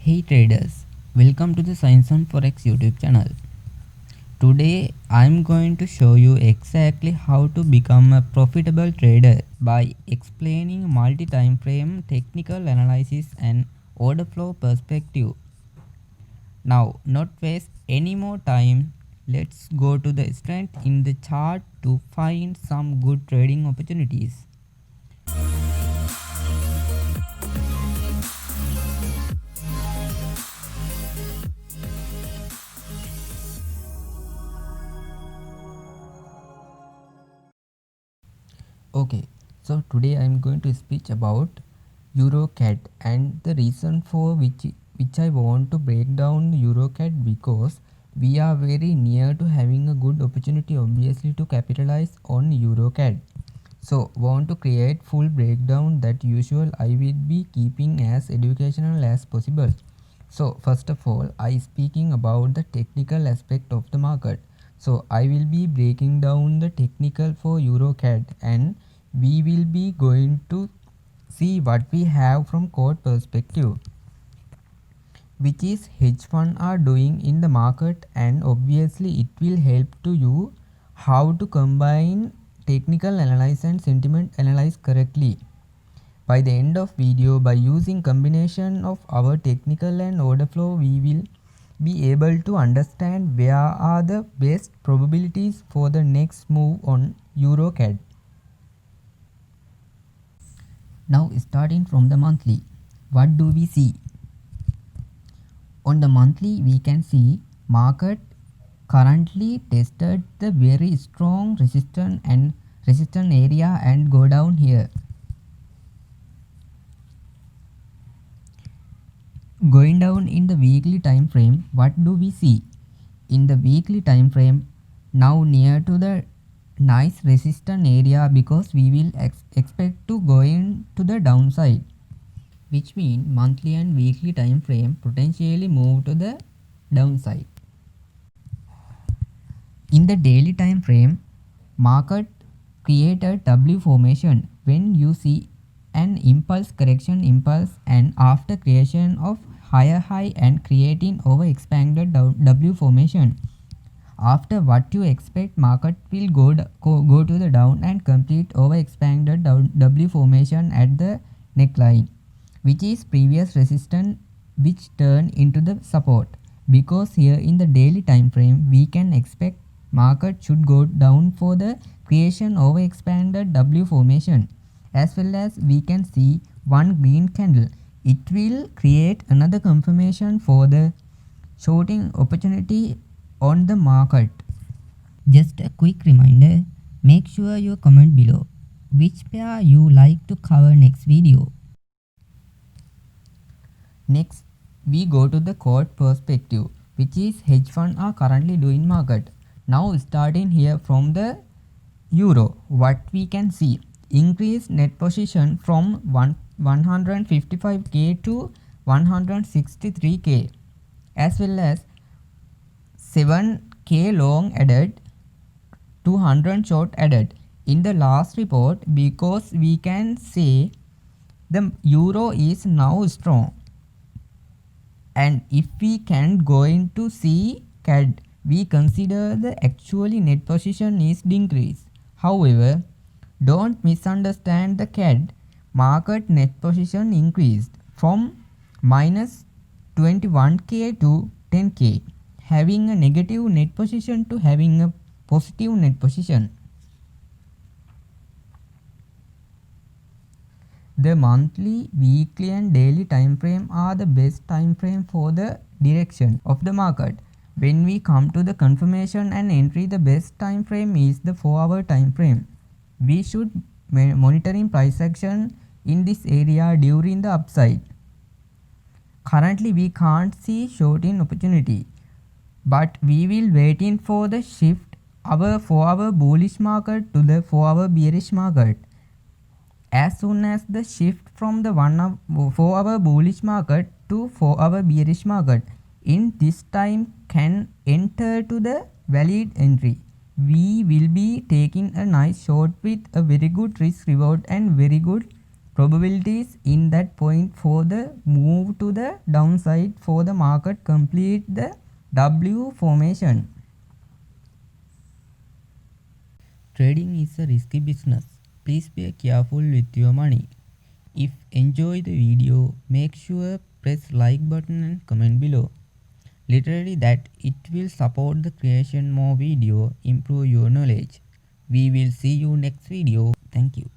Hey traders, welcome to the Science on Forex YouTube channel. Today I am going to show you exactly how to become a profitable trader by explaining multi-time frame technical analysis and order flow perspective. Now, not waste any more time, let's go to the strength in the chart to find some good trading opportunities. Okay, so today I am going to speak about EuroCAD and the reason for which I want to break down EuroCAD because we are very near to having a good opportunity obviously to capitalize on EuroCAD. So want to create full breakdown that usual I will be keeping as educational as possible. So first of all I speaking about the technical aspect of the market. So I will be breaking down the technical for EuroCAD and we will be going to see what we have from code perspective, which is hedge fund are doing in the market, and obviously it will help to you how to combine technical analysis and sentiment analyze correctly. By the end of video, by using combination of our technical and order flow, we will be able to understand where are the best probabilities for the next move on EuroCAD. Now starting from the monthly, what do we see? On the monthly we can see market currently tested the very strong resistance area and go down here. Going down in the weekly time frame, what do we see? In the weekly time frame, now near to the nice resistance area because we will expect to go into the downside, which means monthly and weekly time frame potentially move to the downside. In the daily time frame, market create a W formation when you see an impulse correction impulse and after creation of higher high and creating over expanded W formation. After what you expect, market will go to the down and complete over expanded W formation at the neckline, which is previous resistance which turn into the support. Because here in the daily time frame we can expect market should go down for the creation over expanded W formation, as well as we can see one green candle. It will create another confirmation for the shorting opportunity on the market. Just a quick reminder, make sure you comment below which pair you like to cover next video. Next, we go to the quote perspective, which is hedge fund are currently doing market. Now starting here from the euro, what we can see, increase net position from 155k to 163k, as well as 7k long added, 200 short added in the last report, because we can say the euro is now strong. And if we can go into see CAD, we consider the actually net position is decreased. However, don't misunderstand the CAD. Market net position increased from minus 21k to 10k, having a negative net position to having a positive net position. The monthly, weekly and daily time frame are the best time frame for the direction of the market. When we come to the confirmation and entry, the best time frame is the 4-hour time frame. We should monitoring price action in this area during the upside. Currently we can't see shorting opportunity, but we will waiting for the shift our 4-hour bullish market to the 4-hour bearish market. As soon as the shift from the 4-hour bullish market to 4-hour bearish market, in this time can enter to the valid entry. We will be taking a nice short with a very good risk reward and very good probabilities in that point for the move to the downside for the market complete the W formation. Trading is a risky business. Please be careful with your money. If enjoy the video, make sure press like button and comment below. Literally that it will support the creation more video, improve your knowledge. We will see you next video. Thank you.